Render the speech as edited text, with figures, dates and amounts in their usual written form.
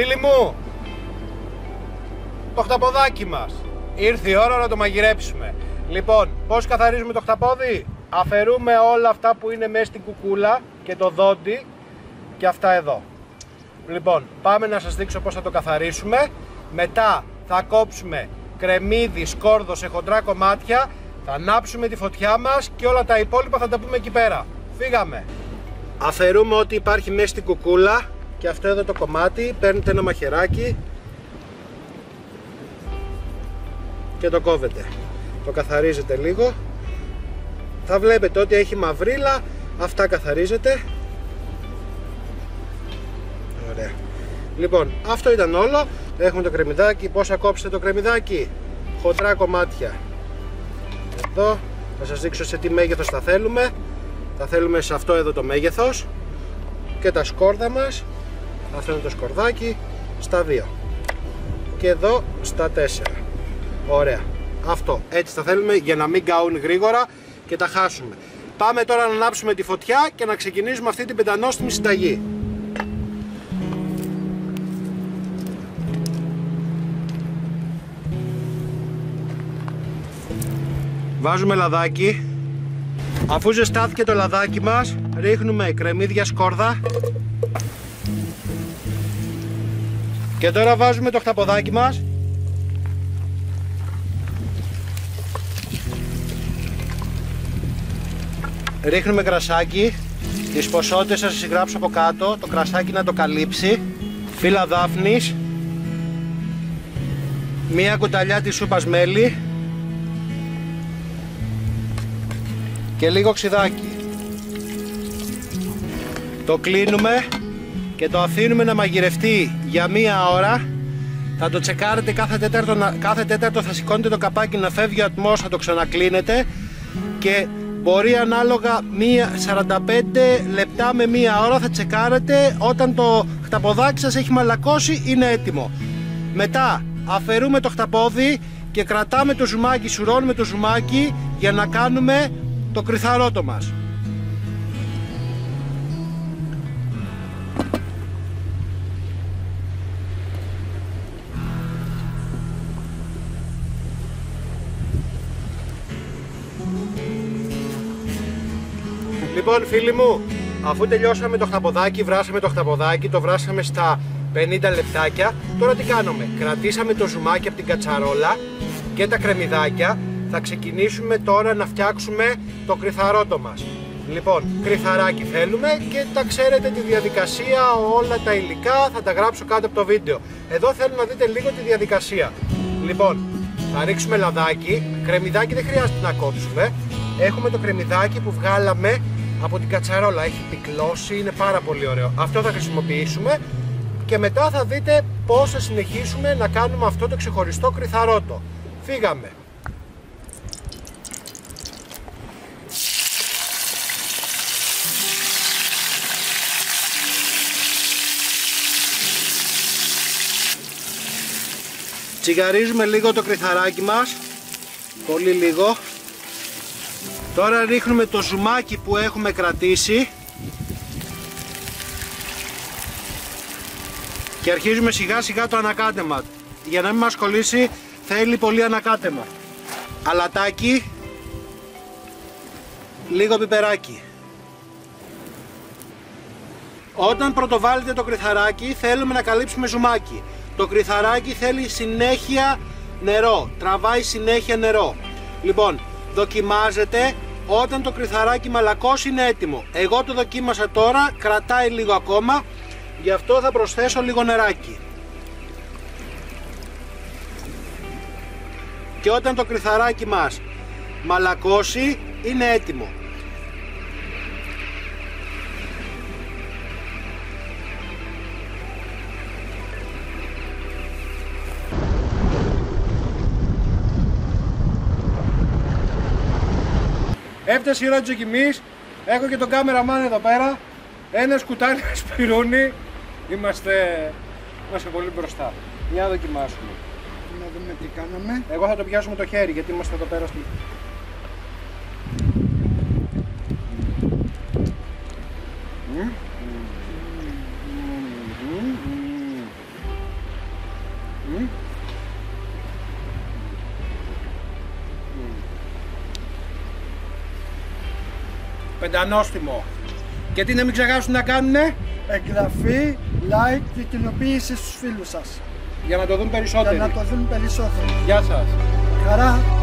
Φίλοι μου, το χταποδάκι μας ήρθε η ώρα να το μαγειρέψουμε. Λοιπόν, πώς καθαρίζουμε το χταπόδι? Αφαιρούμε όλα αυτά που είναι μέσα στην κουκούλα και το δόντι και αυτά εδώ. Λοιπόν, πάμε να σας δείξω πώς θα το καθαρίσουμε. Μετά θα κόψουμε κρεμμύδι, σκόρδο σε χοντρά κομμάτια, θα ανάψουμε τη φωτιά μας και όλα τα υπόλοιπα θα τα πούμε εκεί πέρα. Φύγαμε! Αφαιρούμε ό,τι υπάρχει μέσα στην κουκούλα και αυτό εδώ το κομμάτι, παίρνετε ένα μαχαιράκι και το κόβετε. Το καθαρίζετε λίγο. Θα βλέπετε ότι έχει μαυρίλα, αυτά καθαρίζετε. Ωραία. Λοιπόν, αυτό ήταν όλο. Έχουμε το κρεμμυδάκι. Πώς θα κόψετε το κρεμμυδάκι? Χοντρά κομμάτια. Εδώ. Θα σας δείξω σε τι μέγεθος θα θέλουμε. Θα θέλουμε σε αυτό εδώ το μέγεθος. Και τα σκόρδα μας. Αυτό είναι το σκορδάκι. Στα 2. Και εδώ στα 4. Ωραία. Αυτό. Έτσι θα θέλουμε για να μην καούν γρήγορα και τα χάσουμε. Πάμε τώρα να ανάψουμε τη φωτιά και να ξεκινήσουμε αυτή την πεντανόστιμη συνταγή. Βάζουμε λαδάκι. Αφού ζεστάθηκε το λαδάκι μας, ρίχνουμε κρεμμύδια σκόρδα. Και τώρα βάζουμε το χταποδάκι μας. Ρίχνουμε κρασάκι. Τις ποσότητες θα σας γράψω από κάτω. Το κρασάκι να το καλύψει. Φύλλα δάφνης. Μία κουταλιά της σούπας μέλι. Και λίγο ξιδάκι. Το κλείνουμε και το αφήνουμε να μαγειρευτεί για μία ώρα. Θα το τσεκάρετε κάθε τέταρτο θα σηκώνετε το καπάκι να φεύγει ο ατμός, θα το ξανακλίνετε και μπορεί ανάλογα 45 λεπτά με μία ώρα θα τσεκάρετε. Όταν το χταποδάκι σας έχει μαλακώσει είναι έτοιμο. Μετά αφαιρούμε το χταπόδι και κρατάμε το ζουμάκι, σουρώνουμε το ζουμάκι για να κάνουμε το κρυθαρότο μας. Λοιπόν φίλοι μου, αφού τελειώσαμε το χταποδάκι, βράσαμε το χταποδάκι, το βράσαμε στα 50 λεπτάκια. Τώρα τι κάνουμε? Κρατήσαμε το ζουμάκι από την κατσαρόλα και τα κρεμμυδάκια. Θα ξεκινήσουμε τώρα να φτιάξουμε το κρυθαρότο μας. Λοιπόν, κρυθαράκι θέλουμε και τα ξέρετε τη διαδικασία, όλα τα υλικά θα τα γράψω κάτω από το βίντεο. Εδώ θέλω να δείτε λίγο τη διαδικασία. Λοιπόν, θα ρίξουμε λαδάκι, κρεμμυδάκι δεν χρειάζεται να κόψουμε. Έχουμε το κρεμμυδάκι που βγάλαμε από την κατσαρόλα, έχει πυκλώσει, είναι πάρα πολύ ωραίο. Αυτό θα χρησιμοποιήσουμε και μετά θα δείτε πώς θα συνεχίσουμε να κάνουμε αυτό το ξεχωριστό κρυθαρότο. Φύγαμε! Τσιγαρίζουμε λίγο το κρυθαράκι μας, πολύ λίγο. Τώρα ρίχνουμε το ζουμάκι που έχουμε κρατήσει και αρχίζουμε σιγά σιγά το ανακάτεμα. Για να μην μας κολλήσει θέλει πολύ ανακάτεμα. Αλατάκι, λίγο πιπεράκι. Όταν πρωτοβάλλετε το κρυθαράκι θέλουμε να καλύψουμε ζουμάκι. Το κρυθαράκι θέλει συνέχεια νερό, τραβάει συνέχεια νερό. Λοιπόν, δοκιμάζετε, όταν το κρυθαράκι μαλακώσει είναι έτοιμο. Εγώ το δοκίμασα τώρα, κρατάει λίγο ακόμα, γι' αυτό θα προσθέσω λίγο νεράκι. Και όταν το κρυθαράκι μας μαλακώσει είναι έτοιμο. Έφτασε η ώρα της δοκιμής, έχω και τον κάμεραμαν εδώ πέρα, ένα σκουτάλι σπυρούνι, είμαστε πολύ μπροστά. Για να δοκιμάσουμε. Να δούμε τι κάναμε. Εγώ θα το πιάσω με το χέρι γιατί είμαστε εδώ πέρα στη... Πεντανόστιμο. Και τι να μην ξεχάσουν να κάνουνε? Εγγραφή, like και κοινοποίηση στους φίλους σας. Για να το δουν περισσότεροι. Για να το δουν περισσότερο. Γεια σας. Χαρά.